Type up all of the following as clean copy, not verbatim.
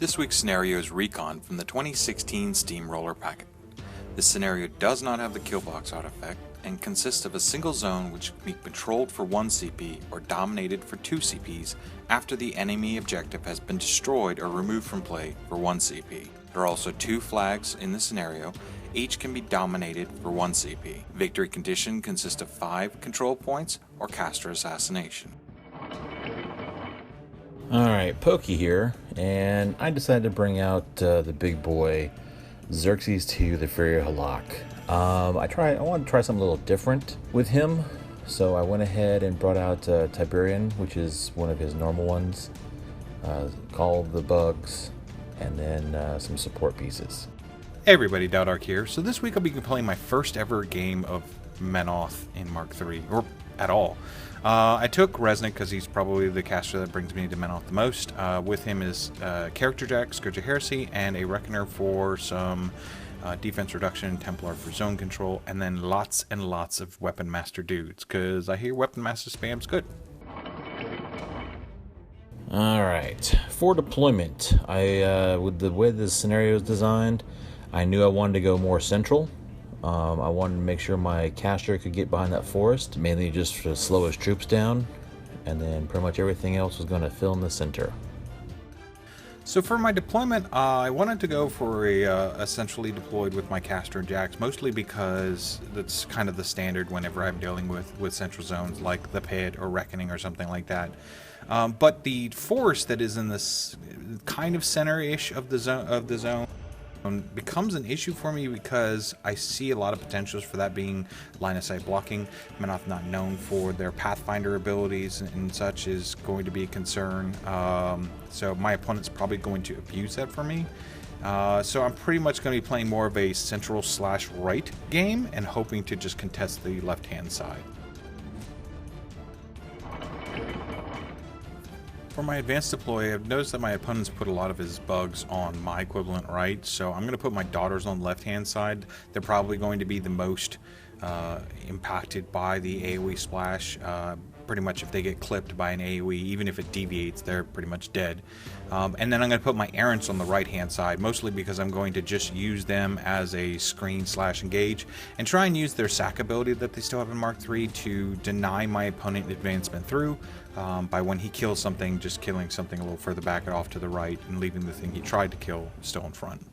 This week's scenario is Recon from the 2016 Steamroller packet. This scenario does not have the Killbox artifact and consists of a single zone which can be controlled for 1 CP or dominated for 2 CPs after the enemy objective has been destroyed or removed from play for 1 CP. There are also 2 flags in the scenario. Each can be dominated for 1 CP. Victory condition consists of 5 control points or caster assassination. Alright, Pokey here, and I decided to bring out the big boy Xerxis to the Fury of Halaak. I wanted to try something a little different with him, so I went ahead and brought out Tiberion, which is one of his normal ones, Call of the Bugs, and then some support pieces. Hey everybody, Taodark here. So this week I'll be playing my first ever game of Menoth in Mark III, or at all. I took Reznik because he's probably the caster that brings me to Menoth the most. With him is Character Jack, Scourge of Heresy, and a Reckoner for some defense reduction, Templar for zone control, and then lots and lots of Weapon Master dudes, because I hear Weapon Master spam's good. Alright, for deployment, with the way this scenario is designed, I knew I wanted to go more central. I wanted to make sure my caster could get behind that forest, mainly just to slow his troops down, and then pretty much everything else was going to fill in the center. So for my deployment, I wanted to go for a centrally deployed with my caster and jacks, mostly because that's kind of the standard whenever I'm dealing with central zones like the pit or reckoning or something like that. But the forest that is in this kind of center-ish of the zone becomes an issue for me because I see a lot of potentials for that being line of sight blocking. Menoth, not known for their Pathfinder abilities and such, is going to be a concern. So my opponent's probably going to abuse that for me. So I'm pretty much going to be playing more of a central/right game and hoping to just contest the left-hand side. For my advanced deploy, I've noticed that my opponent's put a lot of his bugs on my equivalent right, so I'm going to put my daughters on the left-hand side. They're probably going to be the most impacted by the AoE splash. Pretty much if they get clipped by an AoE, even if it deviates, they're pretty much dead. And then I'm going to put my Errants on the right-hand side, mostly because I'm going to just use them as a screen/engage and try and use their sack ability that they still have in Mark III to deny my opponent advancement through. By when he kills something, just killing something a little further back and off to the right and leaving the thing he tried to kill still in front.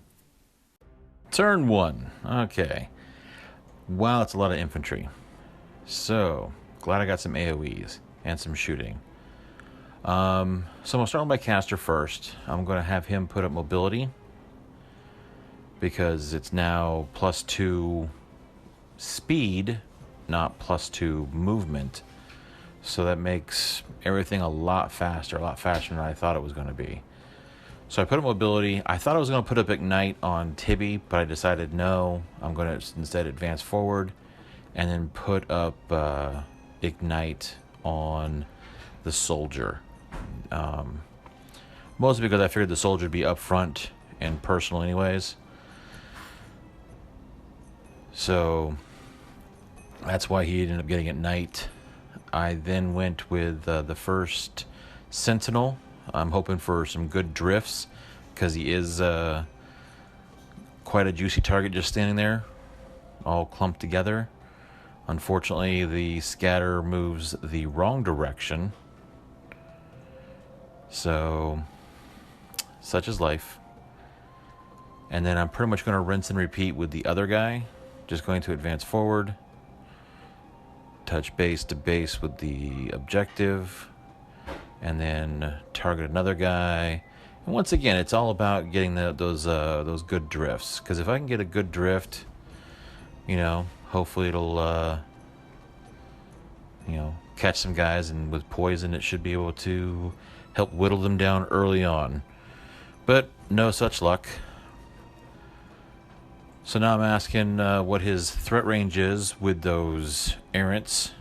Turn 1. Okay. Wow, it's a lot of infantry. So, glad I got some AoEs and some shooting. So I'm going to start with my caster first. I'm going to have him put up mobility because it's now +2 speed, not +2 movement. So that makes everything a lot faster than I thought it was going to be. So I put up mobility. I thought I was going to put up ignite on Tibi, but I decided no, I'm going to instead advance forward and then put up ignite on the soldier. Mostly because I figured the soldier would be up front and personal anyways. So that's why he ended up getting ignite. I then went with the first Sentinel. I'm hoping for some good drifts because he is quite a juicy target just standing there, all clumped together. Unfortunately, the scatter moves the wrong direction. So, such is life. And then I'm pretty much going to rinse and repeat with the other guy. Just going to advance forward. Touch base to base with the objective, and then target another guy. And once again, it's all about getting those good drifts. Because if I can get a good drift, hopefully it'll catch some guys, and with poison, it should be able to help whittle them down early on. But no such luck. So now I'm asking what his threat range is with those Errants.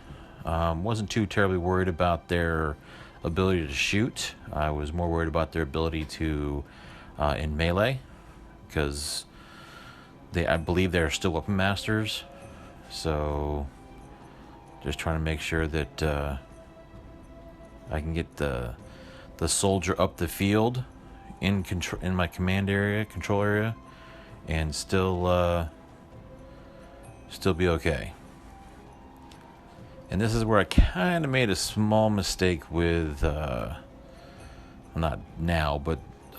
Wasn't too terribly worried about their ability to shoot. I was more worried about their ability to in melee, because I believe they're still weapon masters. So just trying to make sure that I can get the soldier up the field in my command area, control area, and still be okay. And this is where I kind of made a small mistake with, well, not now, but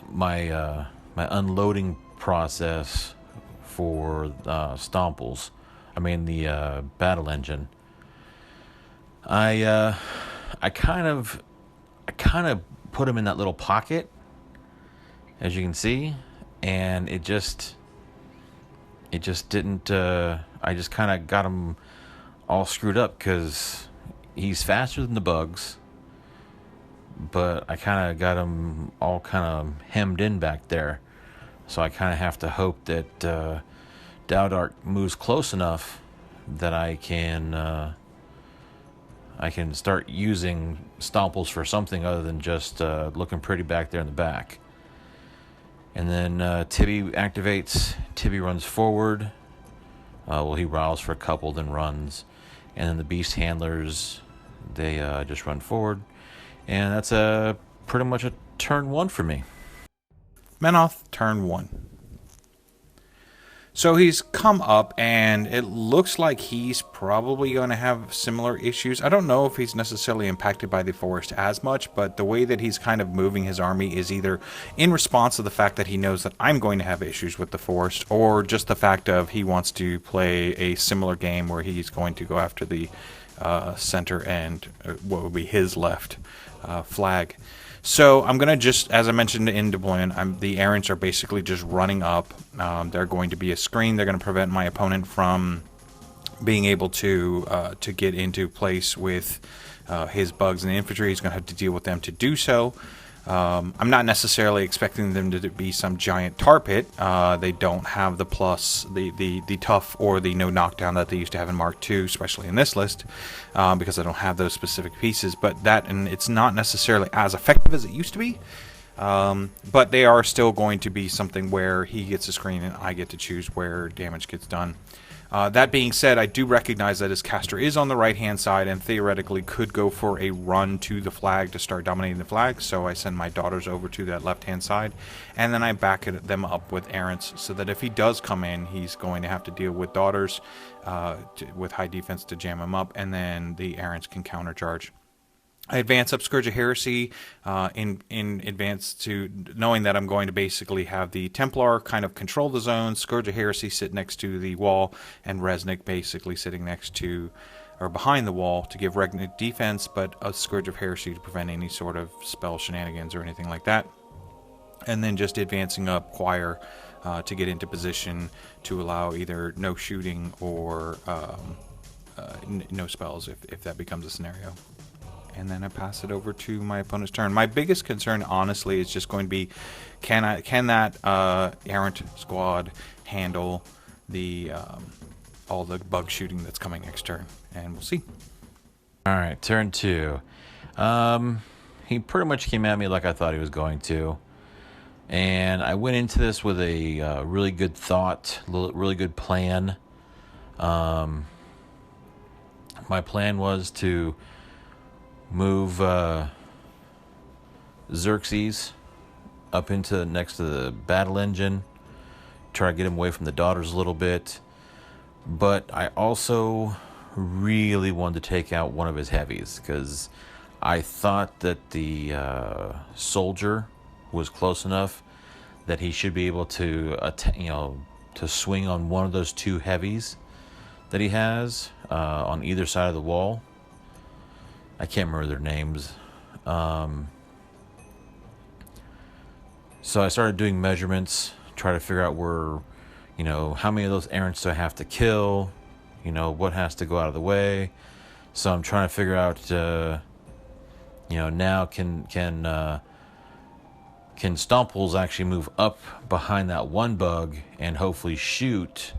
my my unloading process for Stomples. I mean the battle engine. I kind of put him in that little pocket, as you can see, and it just didn't. I just kind of got him all screwed up because he's faster than the bugs, but I kind of got him all kind of hemmed in back there. So I kind of have to hope that Taodark moves close enough that I can start using Stomples for something other than just looking pretty back there in the back. And then Tibby activates. Tibby runs forward. Well, he riles for a couple, then runs. And then the beast handlers, they just run forward. And that's pretty much a turn 1 for me. Menoth, turn 1. So he's come up, and it looks like he's probably going to have similar issues. I don't know if he's necessarily impacted by the forest as much, but the way that he's kind of moving his army is either in response to the fact that he knows that I'm going to have issues with the forest, or just the fact of he wants to play a similar game where he's going to go after the center and what would be his left flag. So I'm going to just, as I mentioned in deployment, the Errants are basically just running up. They're going to be a screen. They're going to prevent my opponent from being able to get into place with his bugs and infantry. He's going to have to deal with them to do so. I'm not necessarily expecting them to be some giant tar pit. They don't have the plus, the tough or the no knockdown that they used to have in Mark II, especially in this list, because I don't have those specific pieces. But and it's not necessarily as effective as it used to be. But they are still going to be something where he gets a screen and I get to choose where damage gets done. That being said, I do recognize that his caster is on the right-hand side and theoretically could go for a run to the flag to start dominating the flag, so I send my daughters over to that left-hand side, and then I back them up with Errants, so that if he does come in, he's going to have to deal with daughters with high defense to jam him up, and then the Errants can countercharge. I advance up Scourge of Heresy in advance to knowing that I'm going to basically have the Templar kind of control the zone, Scourge of Heresy sit next to the wall, and Reznik basically sitting next to or behind the wall to give Reznik defense, but a Scourge of Heresy to prevent any sort of spell shenanigans or anything like that. And then just advancing up Choir to get into position to allow either no shooting or no spells if that becomes a scenario. And then I pass it over to my opponent's turn. My biggest concern, honestly, is just going to be, can that errant squad handle the all the bug shooting that's coming next turn? And we'll see. All right, turn 2. He pretty much came at me like I thought he was going to, and I went into this with a really good thought, really good plan. My plan was to move Xerxis up into next to the battle engine, try to get him away from the daughters a little bit, but I also really wanted to take out one of his heavies because I thought that the soldier was close enough that he should be able to to swing on one of those 2 heavies that he has on either side of the wall. I can't remember their names. So I started doing measurements, try to figure out where, how many of those Errants do I have to kill, what has to go out of the way. So I'm trying to figure out, now can Stomples actually move up behind that one bug and hopefully shoot.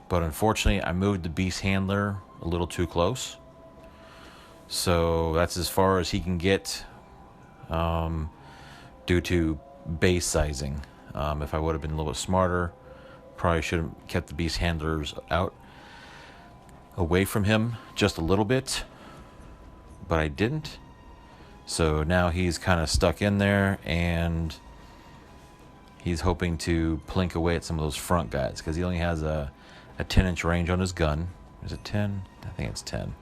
But unfortunately, I moved the beast handler a little too close. So that's as far as he can get due to base sizing. If I would have been a little bit smarter, probably should have kept the beast handlers away from him just a little bit, but I didn't. So now he's kind of stuck in there, and he's hoping to plink away at some of those front guys, because he only has a 10-inch range on his gun. Is it 10? I think it's 10.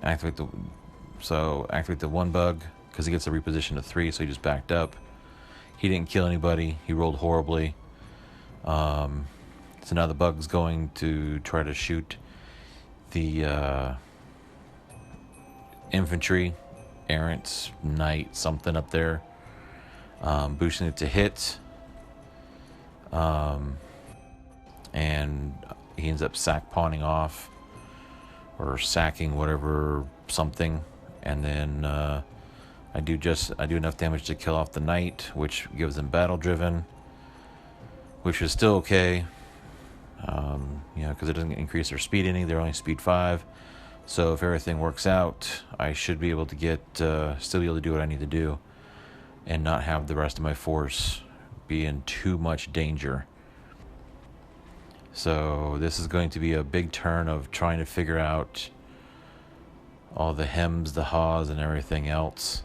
Activate the one bug, because he gets a reposition to 3, so he just backed up. He didn't kill anybody. He rolled horribly. So now the bug's going to try to shoot the infantry, Errants, Knight, something up there, boosting it to hit. And he ends up sack-pawning off, or sacking whatever, something, and then I do enough damage to kill off the Knight, which gives them battle-driven, which is still okay, because it doesn't increase their speed any. They're only speed 5, so if everything works out, I should be able to still be able to do what I need to do, and not have the rest of my force be in too much danger. So this is going to be a big turn of trying to figure out all the hems, the haws, and everything else.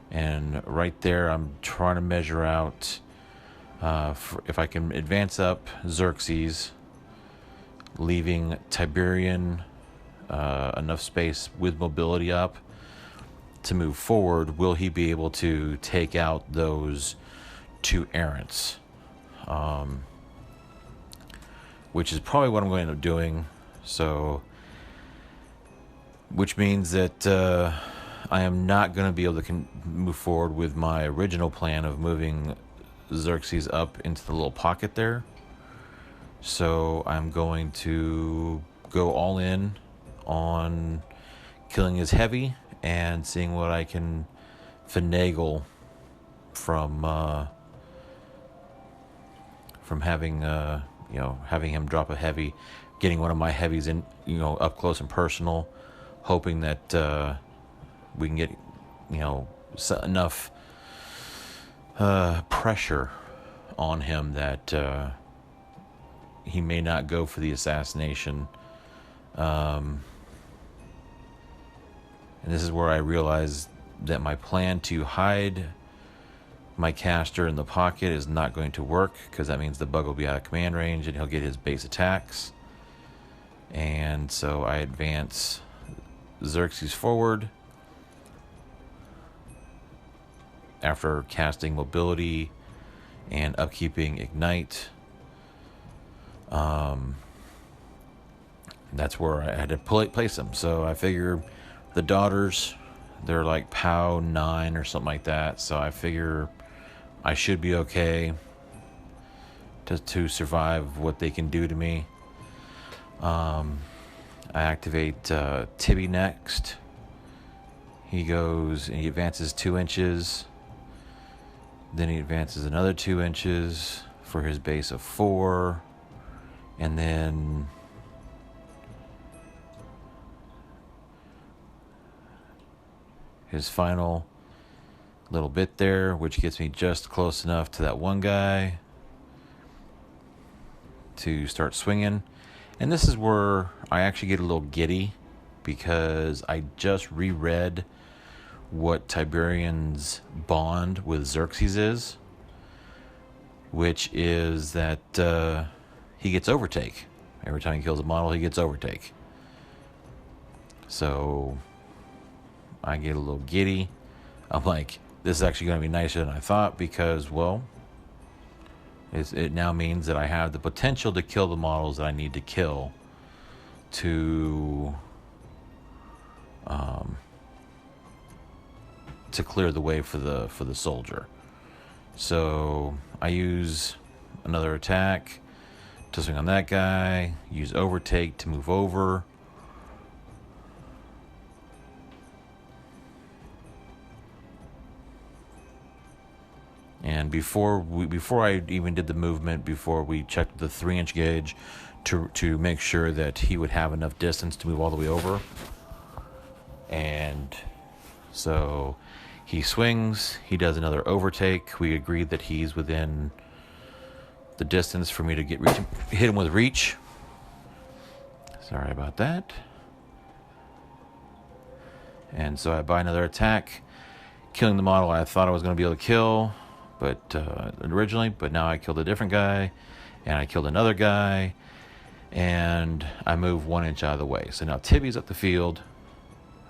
And right there, I'm trying to measure out if I can advance up Xerxis, leaving Tiberion enough space with mobility up to move forward. Will he be able to take out those 2 Errants? Which is probably what I'm going to end up doing. So, which means that I am not going to be able to move forward with my original plan of moving Xerxes up into the little pocket there. So I'm going to go all in on killing his heavy and seeing what I can finagle from having having him drop a heavy, getting one of my heavies in, up close and personal, hoping that we can get, enough pressure on him that he may not go for the assassination. And this is where I realized that my plan to hide my caster in the pocket is not going to work, because that means the bug will be out of command range and he'll get his base attacks. And so I advance Xerxes forward after casting mobility and upkeeping ignite. That's where I had to place them. So I figure the daughters, they're like POW 9 or something like that. So I figure I should be okay to survive what they can do to me. I activate Tibby next. He goes and he advances 2 inches. Then he advances another 2 inches for his base of 4. And then his final little bit there, which gets me just close enough to that one guy to start swinging. And this is where I actually get a little giddy, because I just reread what Tiberion's bond with Xerxes is, which is that he gets overtake. Every time he kills a model, he gets overtake. So I get a little giddy. I'm like, this is actually going to be nicer than I thought, because, well, it now means that I have the potential to kill the models that I need to kill to clear the way for the soldier. So I use another attack to swing on that guy, use overtake to move over. And before I even did the movement, before we checked the 3-inch gauge to make sure that he would have enough distance to move all the way over. And so he swings, he does another overtake. We agreed that he's within the distance for me to hit him with reach. Sorry about that. And so I buy another attack, killing the model I thought I was going to be able to kill, but originally, but now I killed a different guy, and I killed another guy, and I move 1 inch out of the way. So now Tibby's up the field,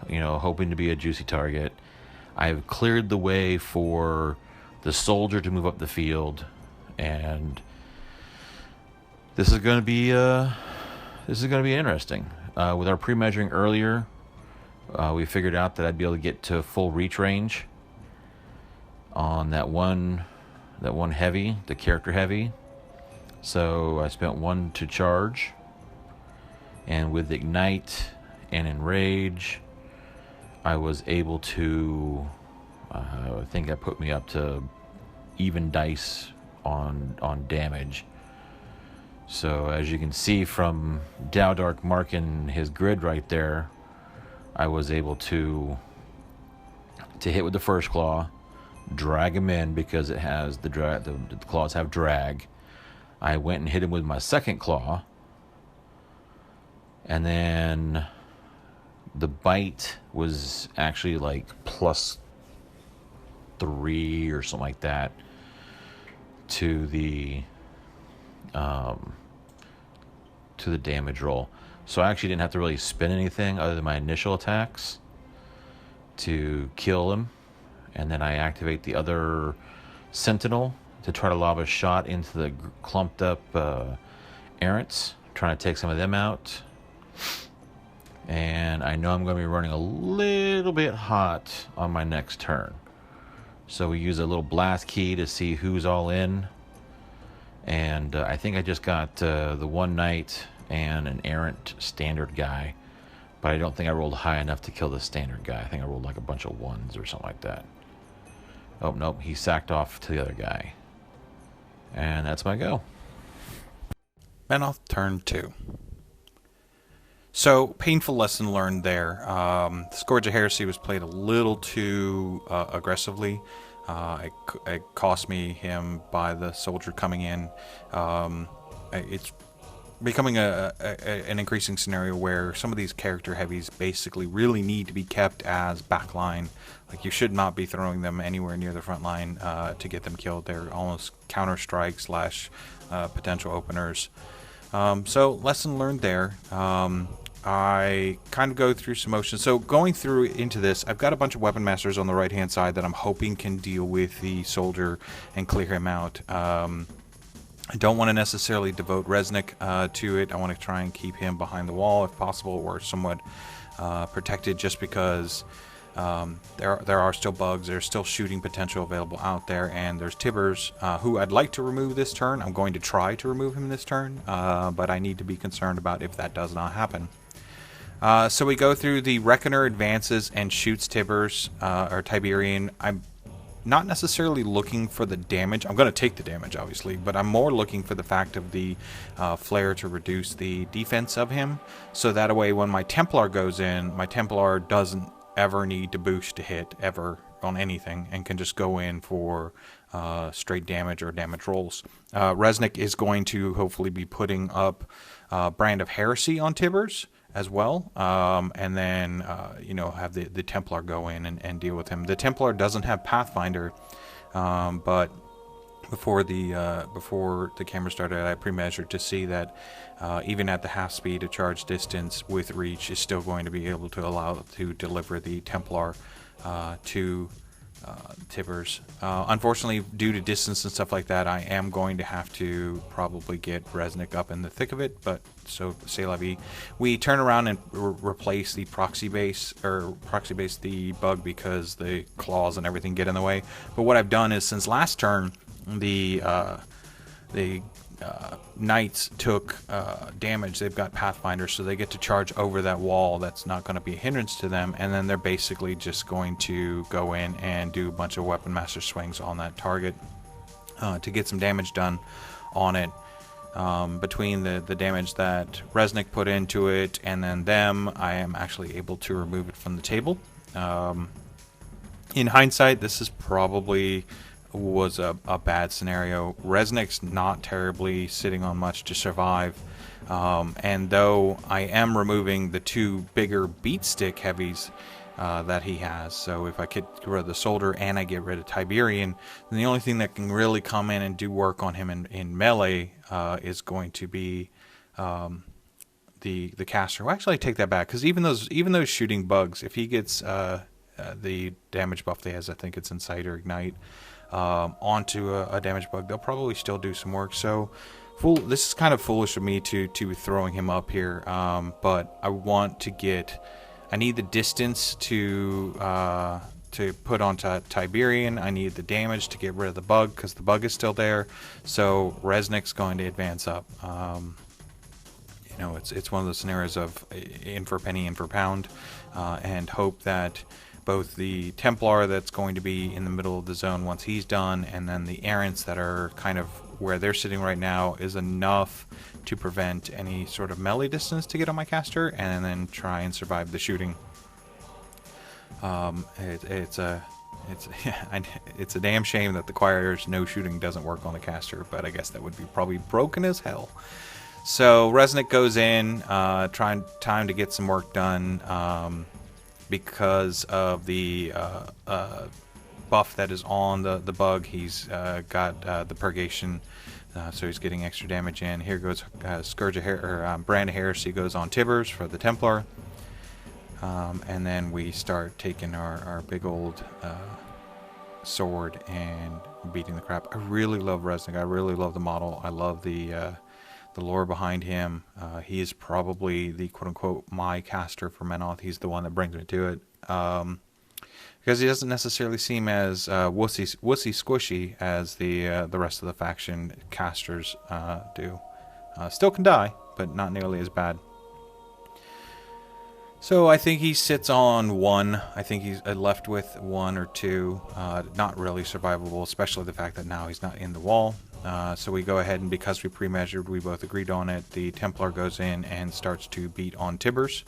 you know, hoping to be a juicy target. I've cleared the way for the soldier to move up the field, and this is going to be interesting. With our pre-measuring earlier, we figured out that I'd be able to get to full reach range on that one heavy, the character heavy. So I spent 1 to charge, and with Ignite and Enrage, I was able to, I think that put me up to even dice on damage. So as you can see from Taodark marking his grid right there, I was able to hit with the first claw, drag him in because it has the claws have drag. I went and hit him with my second claw, and then the bite was actually like +3 or something like that to the damage roll. So I actually didn't have to really spin anything other than my initial attacks to kill him. And then I activate the other Sentinel to try to lob a shot into the clumped up Errants, trying to take some of them out. And I know I'm going to be running a little bit hot on my next turn. So we use a little blast key to see who's all in. And I think I just got the one knight and an errant standard guy. But I don't think I rolled high enough to kill the standard guy. I think I rolled like a bunch of 1s or something like that. Oh, nope, he sacked off to the other guy. And that's my go. Menoth, turn 2. So, painful lesson learned there. The Scourge of Heresy was played a little too aggressively. It cost me him by the soldier coming in. It's becoming an increasing scenario where some of these character heavies basically really need to be kept as backline. Like, you should not be throwing them anywhere near the front line to get them killed. They're almost counter-strike / potential openers. So, lesson learned there. I kind of go through some motions. So going through into this, I've got a bunch of weapon masters on the right hand side that I'm hoping can deal with the soldier and clear him out. I don't want to necessarily devote Reznik to it. I want to try and keep him behind the wall if possible, or somewhat protected, just because there are still bugs, there's still shooting potential available out there, and there's Tibbers, who I'd like to remove this turn. I'm going to try to remove him this turn, but I need to be concerned about if that does not happen. So we go through the Reckoner advances and shoots Tibbers, or Tiberion. I'm not necessarily looking for the damage. I'm going to take the damage, obviously, but I'm more looking for the fact of the flare to reduce the defense of him, so that way when my Templar goes in, my Templar doesn't ever need to boost to hit ever on anything and can just go in for straight damage or damage rolls. Reznik is going to hopefully be putting up Brand of Heresy on Tibbers as well, and then have the Templar go in and deal with him. The Templar doesn't have Pathfinder, but before the camera started, I pre-measured to see that even at the half speed, a charge distance with reach is still going to be able to allow to deliver the Templar to Tibbers. Unfortunately, due to distance and stuff like that, I am going to have to probably get Reznik up in the thick of it, but so c'est la vie. We turn around and replace the proxy base the bug because the claws and everything get in the way. But what I've done is, since last turn, the knights took damage. They've got Pathfinder, so they get to charge over that wall. That's not going to be a hindrance to them, and then they're basically just going to go in and do a bunch of weapon master swings on that target to get some damage done on it. Between the damage that Reznik put into it and then them, I am actually able to remove it from the table. In hindsight, this is probably was a bad scenario. Reznik's not terribly sitting on much to survive, and though I am removing the two bigger beat stick heavies, that he has. So if I get rid of the Soldier and I get rid of Tiberion, then the only thing that can really come in and do work on him in melee is going to be the caster. Well, actually, I take that back, because even those shooting bugs, if he gets the damage buff they has, I think it's Incite or Ignite, onto a damage bug, they'll probably still do some work. So this is kind of foolish of me to throwing him up here, but I want to get... I need the distance to put onto Tiberion. I need the damage to get rid of the bug, because the bug is still there. So Reznik's going to advance up. You know, it's one of those scenarios of in for penny, in for pound, and hope that both the Templar that's going to be in the middle of the zone once he's done, and then the Errants that are kind of where they're sitting right now, is enough to prevent any sort of melee distance to get on my caster, and then try and survive the shooting. It's a damn shame that the Choir's no shooting doesn't work on the caster, but I guess that would be probably broken as hell. So Reznik goes in, time to get some work done, because of the buff that is on the bug. He's got the purgation, so he's getting extra damage in. Here goes Scourge of Brand of Heresy goes on Tibbers for the Templar, and then we start taking our big old sword and beating the crap. I really love Reznik. I really love the model. I love the lore behind him. He is probably the quote-unquote my caster for Menoth. He's the one that brings me to it. Because he doesn't necessarily seem as wussy squishy as the rest of the faction casters do. Still can die, but not nearly as bad. So I think he sits on 1. I think he's left with 1 or 2. Not really survivable, especially the fact that now he's not in the wall. So we go ahead, and because we pre-measured, we both agreed on it, the Templar goes in and starts to beat on Tibbers.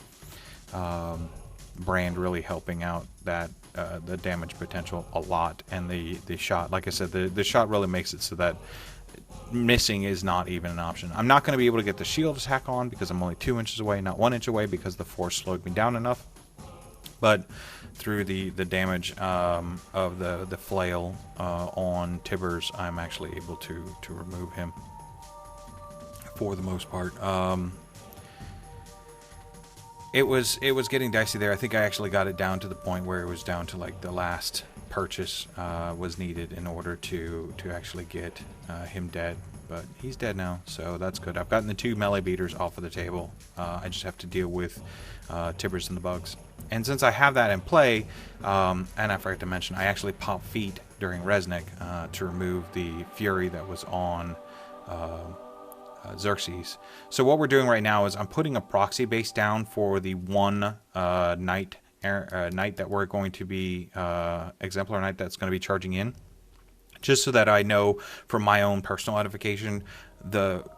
Brand really helping out that the damage potential a lot, and the shot, like I said, the shot really makes it so that missing is not even an option. I'm not going to be able to get the shield attack on because I'm only 2 inches away, not 1 inch away, because the force slowed me down enough. But through the damage of the flail on Tibbers, I'm actually able to remove him for the most part. It was getting dicey there. I think I actually got it down to the point where it was down to like the last purchase was needed in order to actually get him dead. But he's dead now, so that's good. I've gotten the 2 melee beaters off of the table. I just have to deal with Tibbers and the bugs. And since I have that in play, and I forgot to mention, I actually pop feet during Reznik to remove the fury that was on Xerxis. So what we're doing right now is I'm putting a proxy base down for the 1 knight that we're going to be Exemplar knight that's going to be charging in, just so that I know for my own personal edification,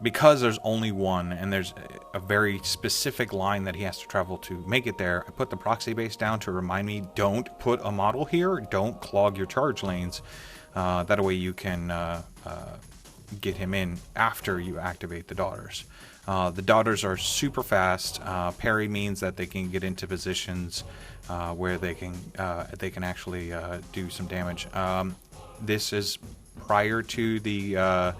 because there's only 1 and there's a very specific line that he has to travel to make it there, I put the proxy base down to remind me, don't put a model here, don't clog your charge lanes. That way you can get him in after you activate the daughters. The daughters are super fast. Parry means that they can get into positions where they can actually do some damage. This is prior to the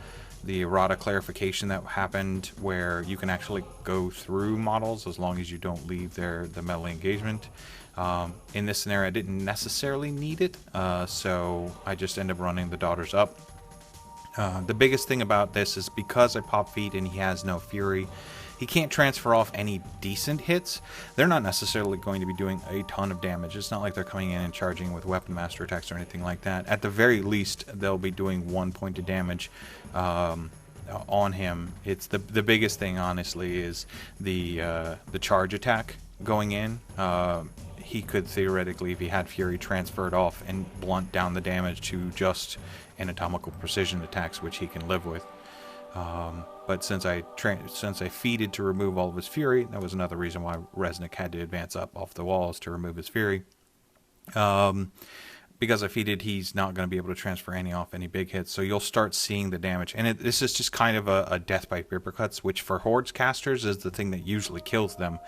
errata clarification that happened, where you can actually go through models as long as you don't leave the melee engagement. In this scenario, I didn't necessarily need it, so I just end up running the daughters up. The biggest thing about this is because I pop feet and he has no fury, he can't transfer off any decent hits. They're not necessarily going to be doing a ton of damage. It's not like they're coming in and charging with weapon master attacks or anything like that. At the very least, they'll be doing 1 point of damage on him. It's the biggest thing, honestly, is the charge attack going in. He could theoretically, if he had fury, transfer it off and blunt down the damage to just anatomical precision attacks, which he can live with. But since I feeded to remove all of his fury, that was another reason why Reznik had to advance up off the walls to remove his fury. because if he did, he's not going to be able to transfer any off any big hits. So you'll start seeing the damage. And this is just kind of a death by paper cuts, which for Hordes casters is the thing that usually kills them.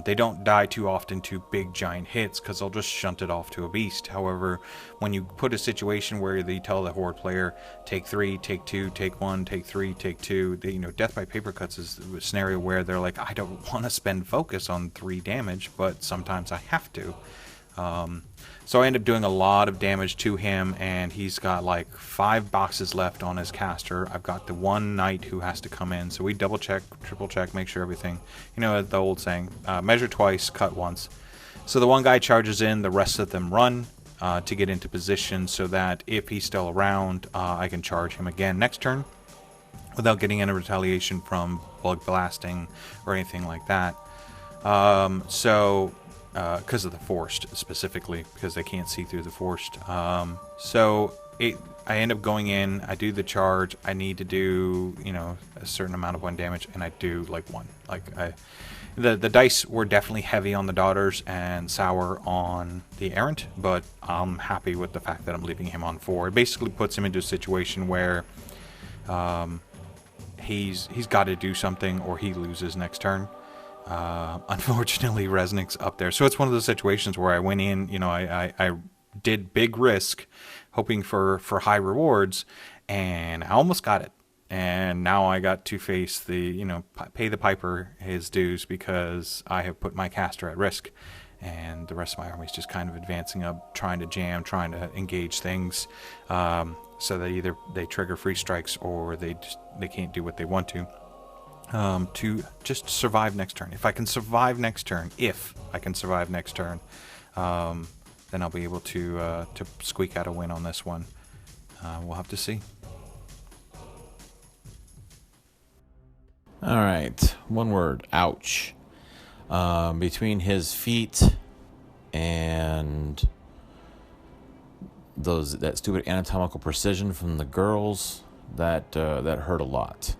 They don't die too often to big giant hits because they'll just shunt it off to a beast. However, when you put a situation where they tell the Horde player, take 3, take 2, take 1, take 3, take 2, death by paper cuts is a scenario where they're like, I don't want to spend focus on 3 damage, but sometimes I have to. So I end up doing a lot of damage to him, and he's got like 5 boxes left on his caster. I've got the one knight who has to come in, so we double check, triple check, make sure everything, the old saying, measure twice, cut once. So the one guy charges in, the rest of them run to get into position so that if he's still around, I can charge him again next turn without getting any retaliation from bug blasting or anything like that. Because of the forced, specifically, because they can't see through the forced. I end up going in, I do the charge, I need to do, a certain amount of 1 damage, and I do, 1. The dice were definitely heavy on the Daughters and sour on the Errant, but I'm happy with the fact that I'm leaving him on 4. It basically puts him into a situation where he's got to do something or he loses next turn. Unfortunately, Reznik's up there. So it's one of those situations where I went in, I did big risk, hoping for high rewards, and I almost got it. And now I got to face pay the piper his dues because I have put my caster at risk. And the rest of my army is just kind of advancing up, trying to jam, trying to engage things, so that either they trigger free strikes or they can't do what they want to just survive next turn. If I can survive next turn, then I'll be able to squeak out a win on this one. We'll have to see. All right, one word, ouch. Between his feet and that stupid anatomical precision from the girls, that hurt a lot.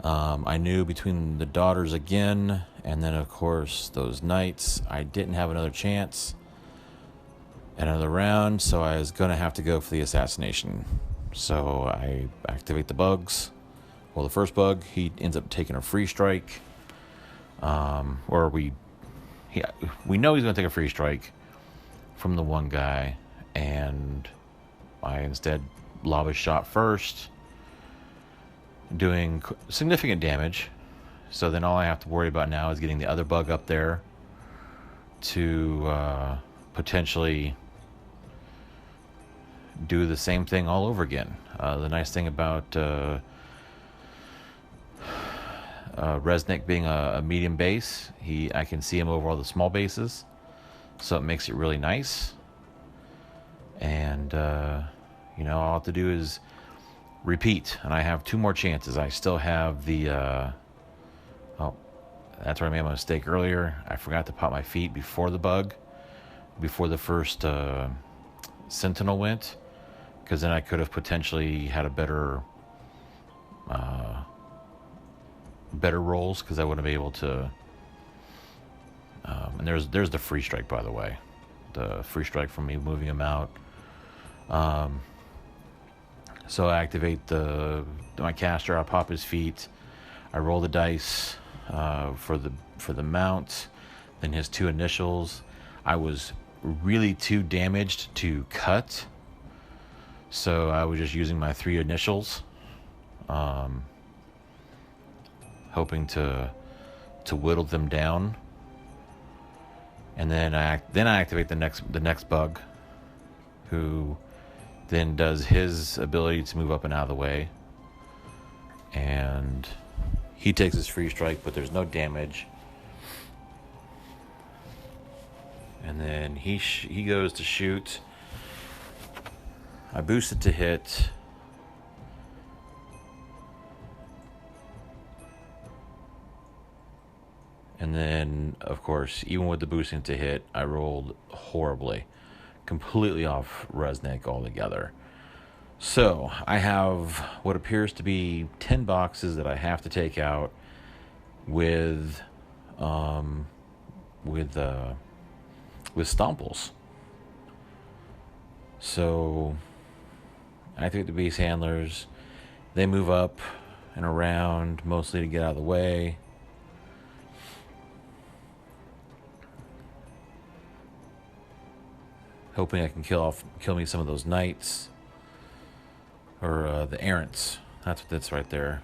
I knew between the Daughters again, and then of course those knights, I didn't have another chance, another round, so I was gonna have to go for the assassination. So I activate the bugs. Well, the first bug, he ends up taking a free strike, or we know he's gonna take a free strike from the one guy, and I instead lob a shot first, doing significant damage. So then all I have to worry about now is getting the other bug up there to potentially do the same thing all over again. The nice thing about Reznik being a medium base, I can see him over all the small bases, so it makes it really nice. And all I have to do is repeat, and I have 2 more chances. I still have the that's where I made my mistake earlier. I forgot to pop my feet before the first Sentinel went, because then I could have potentially had a better rolls, because I wouldn't be able to and there's the free strike, by the way, the free strike from me moving him out. So I activate my caster, I pop his feet, I roll the dice for the mount, then his 2 initials. I was really too damaged to cut, so I was just using my 3 initials, hoping to whittle them down. And then I activate the next bug, who then does his ability to move up and out of the way, and he takes his free strike, but there's no damage. And then he goes to shoot. I boost it to hit. And then, of course, even with the boosting to hit, I rolled horribly. Completely off Reznik altogether. So I have what appears to be 10 boxes that I have to take out with Stomples. So I activate the base handlers. They move up and around, mostly to get out of the way. Hoping I can kill me some of those knights. Or the Errants. That's what that's right there.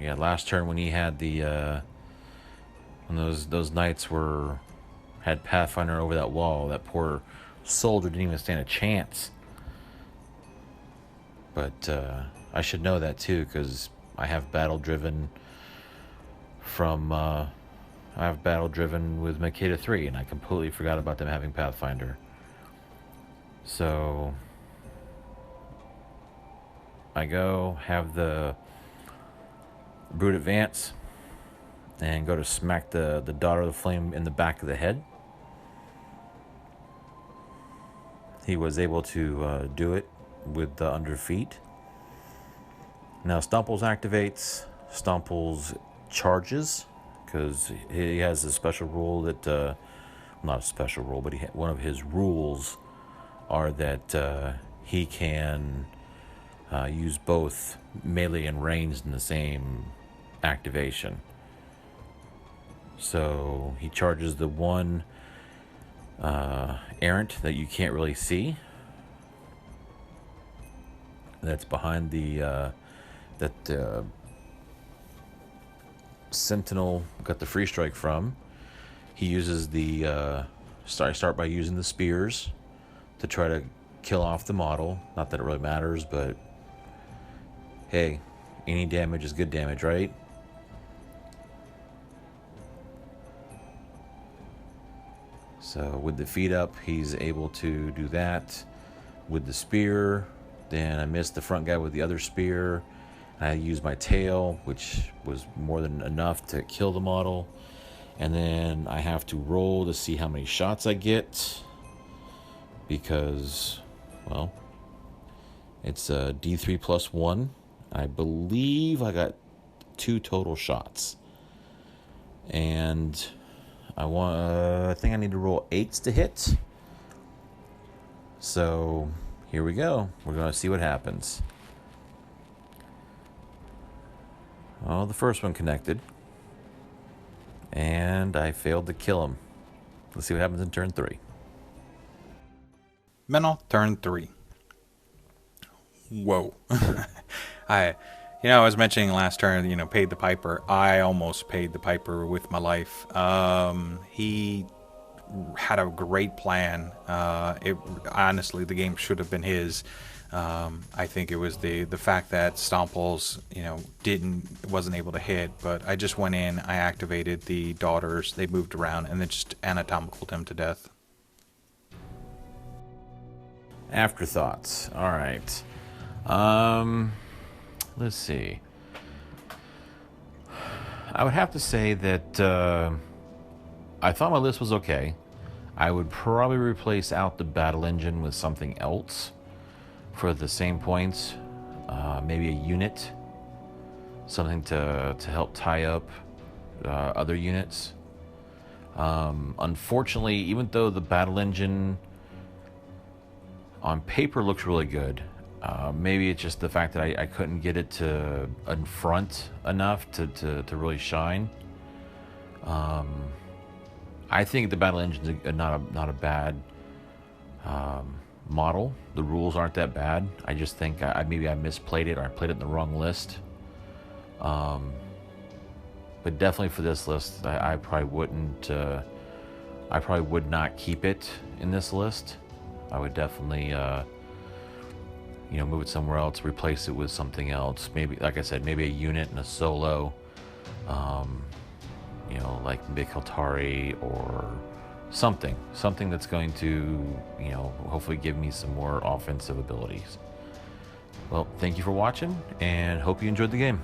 Yeah, last turn when he had the when those knights had Pathfinder over that wall, that poor soldier didn't even stand a chance. But I should know that too, because I have battle driven with Makeda 3, and I completely forgot about them having Pathfinder. So I have the Brute advance and go to smack the Daughter of the Flame in the back of the head. He was able to do it with the under feet. Now Stomples activates. Stomples charges, because he has a special rule that, not a special rule, but one of his rules are that he can use both melee and ranged in the same activation. So he charges the one errant that you can't really see, that's behind the Sentinel got the free strike from. He uses the start by using the spears to try to kill off the model. Not that it really matters, but hey, any damage is good damage, right? So with the feet up, he's able to do that. With the spear, then I missed the front guy with the other spear. I used my tail, which was more than enough to kill the model. And then I have to roll to see how many shots I get, because, well, it's a D3 plus 1. I believe I got 2 total shots. And I think I need to roll 8s to hit. So here we go. We're going to see what happens. Well, the first one connected, and I failed to kill him. Let's see what happens in turn 3. Menoth, turn 3. Whoa. I was mentioning last turn, paid the piper. I almost paid the piper with my life. He had a great plan. Honestly, the game should have been his. I think it was the fact that Stomples, wasn't able to hit, but I just went in, I activated the daughters, they moved around, and then just anatomicaled him to death. Afterthoughts. All right. Let's see. I would have to say that I thought my list was okay. I would probably replace out the battle engine with something else for the same points. Maybe a unit, something to help tie up other units. Unfortunately, even though the battle engine on paper looks really good, maybe it's just the fact that I couldn't get it to in front enough to really shine. I think the battle engine is not a bad model. The rules aren't that bad. I just think maybe I misplayed it, or I played it in the wrong list. But definitely for this list, I probably wouldn't. I probably would not keep it in this list. I would definitely, move it somewhere else, replace it with something else. Maybe, like I said, maybe a unit and a solo. Like Mikhaltari or something that's going to, hopefully give me some more offensive abilities. Well, thank you for watching, and hope you enjoyed the game.